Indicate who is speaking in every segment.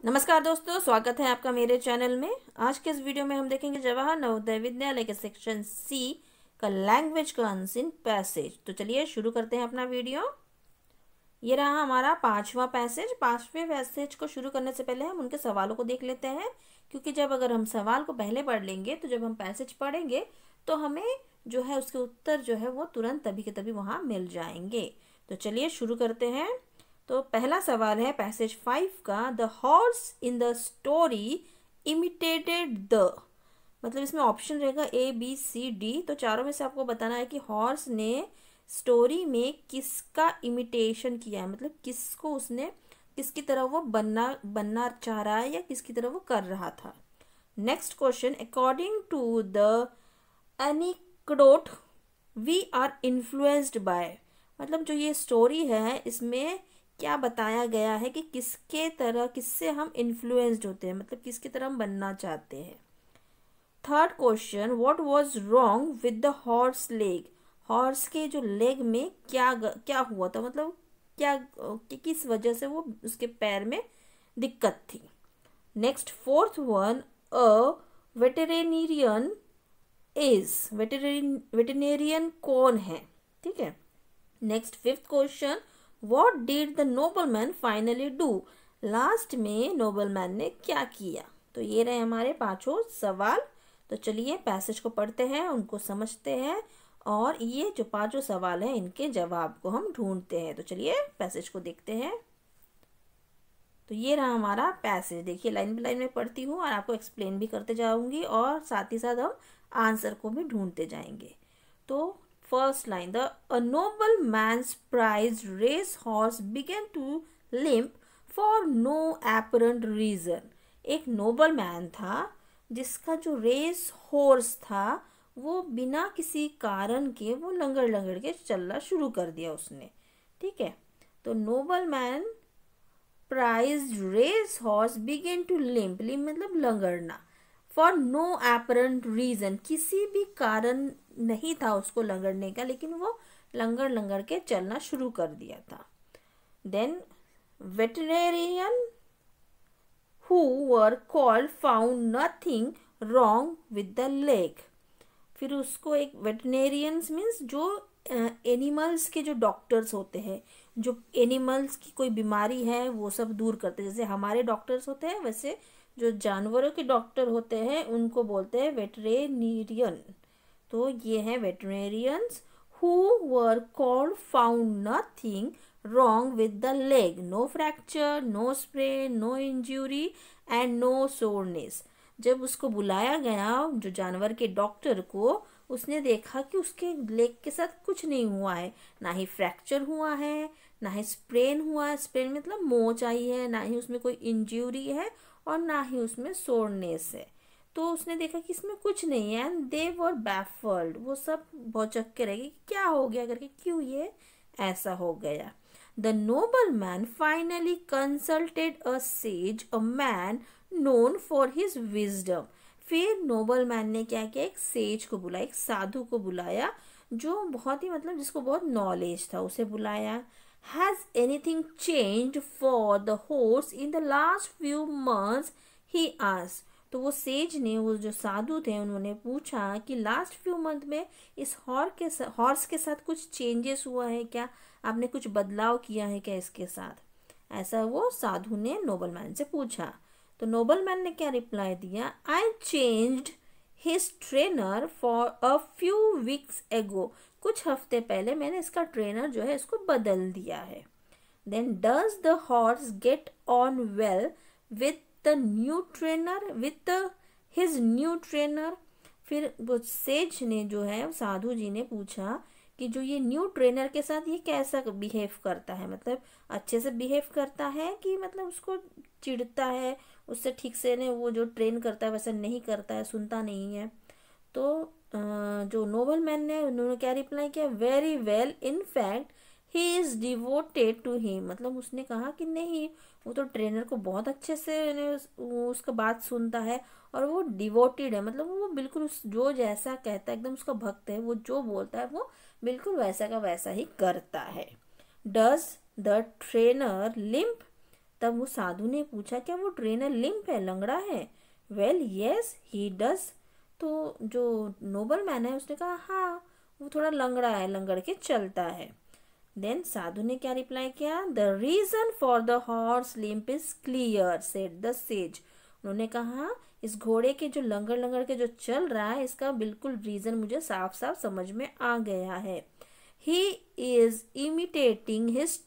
Speaker 1: नमस्कार दोस्तों, स्वागत है आपका मेरे चैनल में। आज के इस वीडियो में हम देखेंगे जवाहर नवोदय विद्यालय के सेक्शन सी का लैंग्वेज का अनसीन पैसेज। तो चलिए शुरू करते हैं अपना वीडियो। ये रहा हमारा पांचवा पैसेज। पांचवें पैसेज को शुरू करने से पहले हम उनके सवालों को देख लेते हैं, क्योंकि जब अगर हम सवाल को पहले पढ़ लेंगे तो जब हम पैसेज पढ़ेंगे तो हमें जो है उसके उत्तर जो है वो तुरंत तभी के तभी वहाँ मिल जाएंगे। तो चलिए शुरू करते हैं। तो पहला सवाल है पैसेज 5 का, the horse in the story imitated the, मतलब इसमें ऑप्शन रहेगा ए बी सी डी। तो चारों में से आपको बताना है कि हॉर्स ने स्टोरी में किसका इमिटेशन किया है, मतलब किसको उसने किसकी तरह वो बनना चाह रहा है या किसकी तरह वो कर रहा था। Next question, according to the anecdote we are influenced by, मतलब जो ये स्टोरी है इसमें क्या बताया गया है कि किससे हम इन्फ्लुएंस्ड होते हैं, मतलब किसकी तरह हम बनना चाहते हैं। Third question, what was wrong with the horse leg, horse के जो लेग में क्या हुआ था, मतलब किस वजह से वो उसके पैर में दिक्कत थी। नेक्स्ट फोर्थ वन, अ वेटेरिनेरियन वेटेरिनेरियन कौन है, ठीक है। Next fifth question, what did the nobleman finally do, last में नोबलमैन ने क्या किया। तो ये रहे हमारे पांचों सवाल। तो चलिए पैसेज को पढ़ते हैं, उनको समझते हैं और ये जो पांचों सवाल हैं इनके जवाब को हम ढूंढते हैं। तो चलिए पैसेज को देखते हैं। तो ये रहा हमारा पैसेज। देखिए लाइन बाय लाइन में पढ़ती हूँ और आपको एक्सप्लेन भी करते जाऊंगी और साथ ही साथ हम आंसर को भी ढूंढते जाएंगे। तो first line, a noble man's prized race horse began to limp for no apparent reason. एक नोबल मैन था जिसका जो रेस हॉर्स था वो बिना किसी कारण के वो लंगड़ के चलना शुरू कर दिया उसने, ठीक है। तो noble man prized race horse began to limp, मतलब लंगड़ना, फॉर नो एपरेंट रीजन, किसी भी कारण नहीं था उसको लंगड़ने का, लेकिन वो लंगड़ के चलना शुरू कर दिया था। Then veterinarian who were called found nothing wrong with the leg, फिर उसको एक वेटरिनेरियंस मीन्स जो एनिमल्स के जो डॉक्टर्स होते हैं, जो एनिमल्स की कोई बीमारी है वो सब दूर करते हैं, जैसे हमारे डॉक्टर्स होते हैं वैसे जो जानवरों के डॉक्टर होते हैं उनको बोलते हैं वेटरिनेरियन। तो ये है veterinarians who were called found nothing wrong with the leg, no fracture, no sprain, no injury and no soreness. जब उसको बुलाया गया जो जानवर के डॉक्टर को, उसने देखा कि उसके लेग के साथ कुछ नहीं हुआ है, ना ही फ्रैक्चर हुआ है, ना ही स्प्रेन हुआ है, स्प्रेन मतलब मोच आई है, ना ही उसमें कोई इंजरी है और ना ही उसमें सोरनेस है। तो उसने देखा कि इसमें कुछ नहीं है एंड दे वर बैफल्ड, वो सब भौचक के रह गए क्या हो गया करके, क्यों ये ऐसा हो गया। The noble man finally consulted a says, a man known for his wisdom. फिर नोबल मैन ने क्या किया, एक सेज को बुलाया, एक साधु को बुलाया जो बहुत ही मतलब जिसको बहुत नॉलेज था, उसे बुलाया। Has anything changed for the horse in the last few months, he asked. तो वो सेज ने, वो जो साधु थे उन्होंने पूछा कि लास्ट फ्यू मंथ में इस हॉर्स के साथ कुछ चेंजेस हुआ है क्या, आपने कुछ बदलाव किया है क्या इसके साथ, ऐसा वो साधु ने नोबल मैन से पूछा। तो नोबल मैन ने क्या रिप्लाई दिया, आई changed his trainer for a few weeks एगो, कुछ हफ्ते पहले मैंने इसका ट्रेनर जो है इसको बदल दिया है। Then does the horse get on well with the new trainer, with his new trainer. फिर वो सेज ने जो है साधु जी ने पूछा कि जो ये न्यू ट्रेनर के साथ ये कैसा बिहेव करता है, मतलब अच्छे से बिहेव करता है कि मतलब उसको चिढ़ता है, उससे ठीक से ने वो जो ट्रेन करता है वैसा नहीं करता है, सुनता नहीं है। तो जो नोबल मैन ने उन्होंने क्या रिप्लाई किया, very well, in fact he is devoted to him, मतलब उसने कहा कि नहीं वो तो ट्रेनर को बहुत अच्छे से उसका बात सुनता है और वो डिवोटेड है, मतलब वो बिल्कुल उस जो जैसा कहता है एकदम उसका भक्त है, वो जो बोलता है वो बिल्कुल वैसा का वैसा ही करता है। डज द ट्रेनर लिम्प, तब वो साधु ने पूछा क्या वो ट्रेनर लिम्प है, लंगड़ा है? Well yes he does. तो जो नोबल मैन है उसने कहा हाँ वो थोड़ा लंगड़ा है, लंगड़ के चलता है। देन साधु ने क्या रिप्लाई किया, the reason for the horse limp is clear said the sage. उन्होंने कहा इस घोड़े के जो लंगड़ लंगड़ के जो चल रहा है इसका बिल्कुल रीजन मुझे साफ साफ समझ में आ गया है। He is imitating his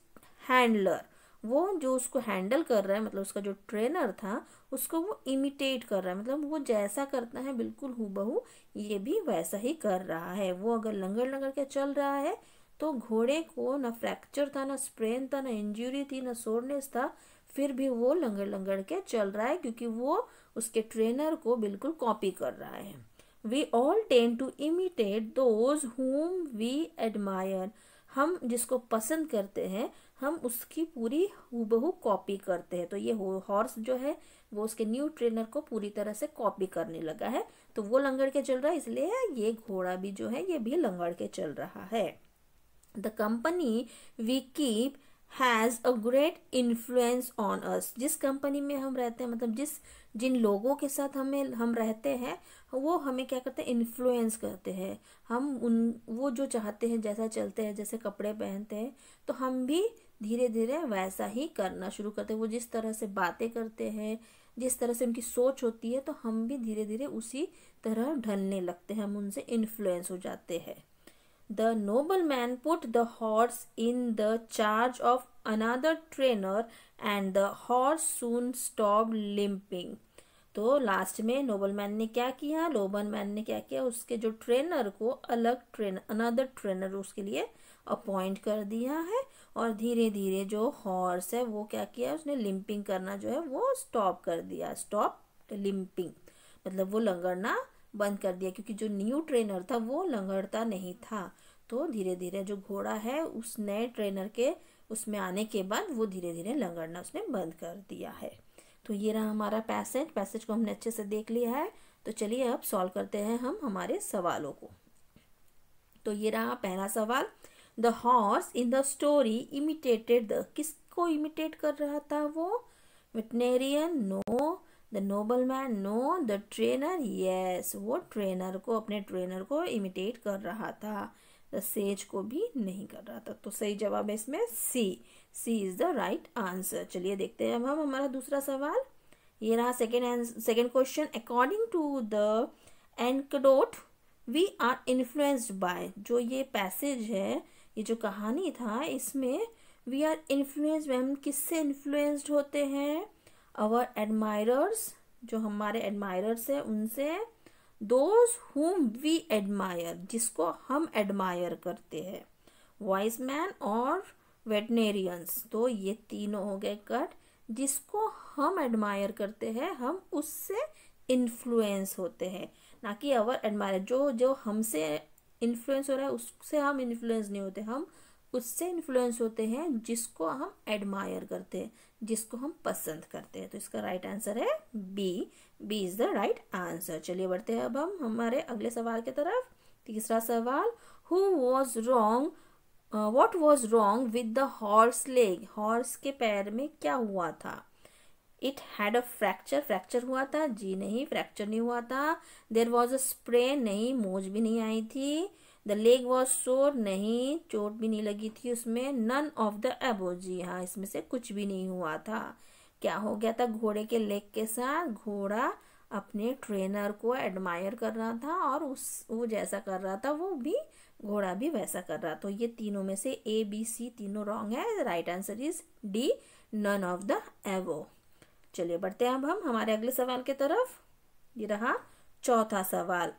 Speaker 1: handler. वो जो उसको हैंडल कर रहा है मतलब उसका जो ट्रेनर था उसको वो इमिटेट कर रहा है, मतलब वो जैसा करता है बिल्कुल हूबहू ये भी वैसा ही कर रहा है। वो अगर लंगड़ लंगड़ के चल रहा है तो घोड़े को ना फ्रैक्चर था, ना स्प्रेन था, ना इंजरी थी, ना सोरनेस था, फिर भी वो लंगड़ लंगड़ के चल रहा है क्योंकि वो उसके ट्रेनर को बिल्कुल कॉपी कर रहा है। We all tend to imitate those whom we admire. हम जिसको पसंद करते हैं हम उसकी पूरी हूबहू कॉपी करते हैं। तो ये हॉर्स जो है वो उसके न्यू ट्रेनर को पूरी तरह से कॉपी करने लगा है। तो वो लंगड़ के चल रहा है इसलिए ये घोड़ा भी जो है ये भी लंगड़ के चल रहा है। The company we keep has a great influence on us। जिस कंपनी में हम रहते हैं मतलब जिन लोगों के साथ हम रहते हैं वो हमें क्या करते हैं, इन्फ्लुएंस करते हैं। वो जो चाहते हैं जैसा चलते हैं, जैसे कपड़े पहनते हैं तो हम भी धीरे धीरे वैसा ही करना शुरू करते हैं। वो जिस तरह से बातें करते हैं, जिस तरह से उनकी सोच होती है तो हम भी धीरे धीरे उसी तरह ढलने लगते हैं, हम उनसे इन्फ्लुएंस हो जाते हैं। The nobleman put the horse in the charge of another trainer and the horse soon stopped limping। तो लास्ट में नोबलमैन ने क्या किया, नोबलमैन ने क्या किया, उसके जो ट्रेनर को अलग ट्रेनर अनदर ट्रेनर उसके लिए अपॉइंट कर दिया है और धीरे धीरे जो हॉर्स है वो क्या किया, उसने लिम्पिंग करना जो है वो स्टॉप कर दिया। स्टॉप लिम्पिंग मतलब वो लंगड़ना बंद कर दिया क्योंकि जो न्यू ट्रेनर था वो लंगड़ता नहीं था। तो धीरे धीरे जो घोड़ा है उस नए ट्रेनर के उसमें आने के बाद वो धीरे धीरे लंगड़ना उसने बंद कर दिया है। तो ये रहा हमारा पैसेज को हमने अच्छे से देख लिया है। तो चलिए अब सॉल्व करते हैं हम हमारे सवालों को। तो ये रहा पहला सवाल, the horse in the story imitated the, किसको इमिटेट कर रहा था वो, veterinarian no, the nobleman no, the trainer yes, वो ट्रेनर को अपने ट्रेनर को इमिटेट कर रहा था, द सेज को भी नहीं कर रहा था। तो सही जवाब है इसमें सी इज द राइट आंसर। चलिए देखते हैं अब हम हमारा दूसरा सवाल। ये रहा second question, according to the anecdote we are influenced by. जो ये पैसेज है, ये जो कहानी था, इसमें वी आर इन्फ्लुएंस्ड, हम किससे इन्फ्लुएंस्ड होते हैं, आवर एडमायरर्स, जो हमारे एडमायरर्स है उनसे, दोज whom वी एडमायर, जिसको हम एडमायर करते हैं, वाइज मैन और वेटनेरियंस। तो ये तीनों हो गए कट, जिसको हम एडमायर करते हैं हम उससे इन्फ्लुएंस होते हैं, ना कि अवर एडमायर। जो हमसे इन्फ्लुएंस हो रहा है उससे हम इन्फ्लुएंस नहीं होते, हम उससे इन्फ्लुएंस होते हैं जिसको हम एडमायर करते हैं, जिसको हम पसंद करते हैं। तो इसका राइट आंसर है B is the right answer. चलिए बढ़ते हैं अब हम हमारे अगले सवाल की तरफ। तीसरा सवाल, who was wrong, what was wrong with the horse leg, horse के पैर में क्या हुआ था। इट हैड अ फ्रैक्चर हुआ था, जी नहीं फ्रैक्चर नहीं हुआ था। देर वॉज अ स्प्रेन, नहीं मोच भी नहीं आई थी। द लेग वॉज सोर, नहीं चोट भी नहीं लगी थी उसमें। नन ऑफ द अबो, जी हाँ इसमें से कुछ भी नहीं हुआ था। क्या हो गया था घोड़े के लेग के साथ, घोड़ा अपने ट्रेनर को एडमायर कर रहा था और वो जैसा कर रहा था वो भी घोड़ा भी वैसा कर रहा। तो ये तीनों में से ए बी सी तीनों रॉन्ग है। Right answer is D, none of the above. चलिए बढ़ते हैं अब हम हमारे अगले सवाल की तरफ। ये रहा चौथा सवाल,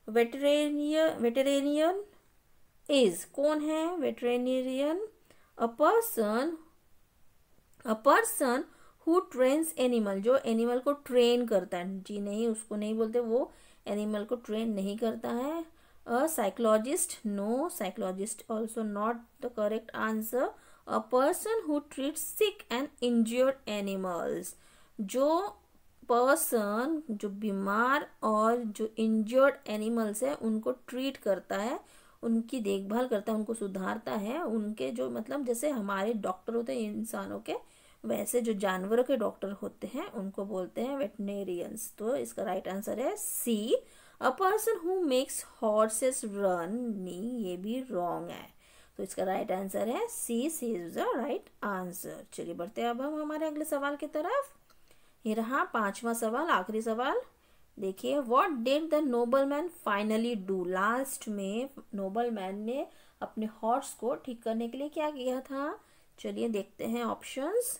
Speaker 1: वेटरेनियन इज, कौन है veterinarian, a person who trains animal, जो एनिमल को ट्रेन करता है, जी नहीं उसको नहीं बोलते, वो एनिमल को ट्रेन नहीं करता है। A psychologist, no psychologist also not the correct answer. A person who treats sick and injured animals, जो पर्सन जो बीमार और जो इंज्योर्ड एनिमल्स है उनको ट्रीट करता है, उनकी देखभाल करता है, उनको सुधारता है, उनके जो मतलब जैसे हमारे डॉक्टर होते हैं इंसानों के, वैसे जो जानवरों के डॉक्टर होते हैं उनको बोलते हैं वेटनेरियंस। तो इसका राइट आंसर है C, a person who makes horses run. नहीं, ये भी रॉन्ग है। तो इसका राइट आंसर है सी, सी इज द राइट आंसर। चलिए बढ़ते हैं अब हम हमारे अगले सवाल की तरफ। ये रहा 5वां सवाल, आखिरी सवाल। देखिए, what did the nobleman finally do. Last में नोबलमैन ने अपने हॉर्स को ठीक करने के लिए क्या किया था। चलिए देखते हैं options.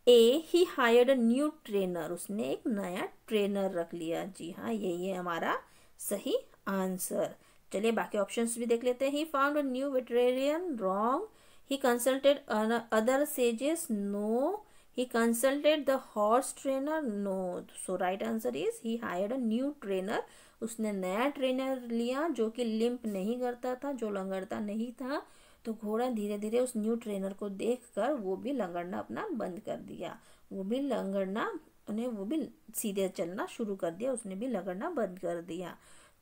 Speaker 1: A, he hired a new trainer. उसने एक नया ट्रेनर रख लिया। जी हाँ, यही है हमारा सही आंसर। चलिए बाकी ऑप्शंस भी देख लेते हैं। He found a new veterinarian, wrong. He consulted other sages, no. He consulted the horse trainer, no. So right answer is he hired a new trainer. उसने नया ट्रेनर लिया जो कि लिम्प नहीं करता था, जो लंगड़ता नहीं था। तो घोड़ा धीरे धीरे उस न्यू ट्रेनर को देखकर वो भी लंगड़ना अपना बंद कर दिया। वो भी लंगड़ना, उन्हें वो भी सीधे चलना शुरू कर दिया, उसने भी लंगड़ना बंद कर दिया।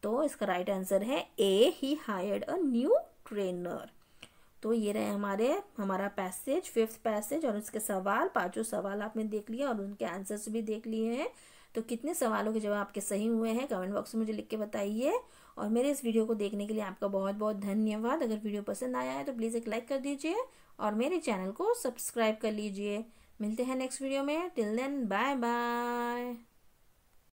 Speaker 1: तो इसका राइट आंसर है A, he hired a new trainer. तो ये रहे हमारा पैसेज, 5th पैसेज और उसके सवाल। 5 सवाल आपने देख लिया और उनके आंसर्स भी देख लिए हैं। तो कितने सवालों के जवाब आपके सही हुए हैं कमेंट बॉक्स में मुझे लिख के बताइए। और मेरे इस वीडियो को देखने के लिए आपका बहुत बहुत धन्यवाद। अगर वीडियो पसंद आया है तो प्लीज़ एक लाइक कर दीजिए और मेरे चैनल को सब्सक्राइब कर लीजिए। मिलते हैं नेक्स्ट वीडियो में। Till then, bye bye.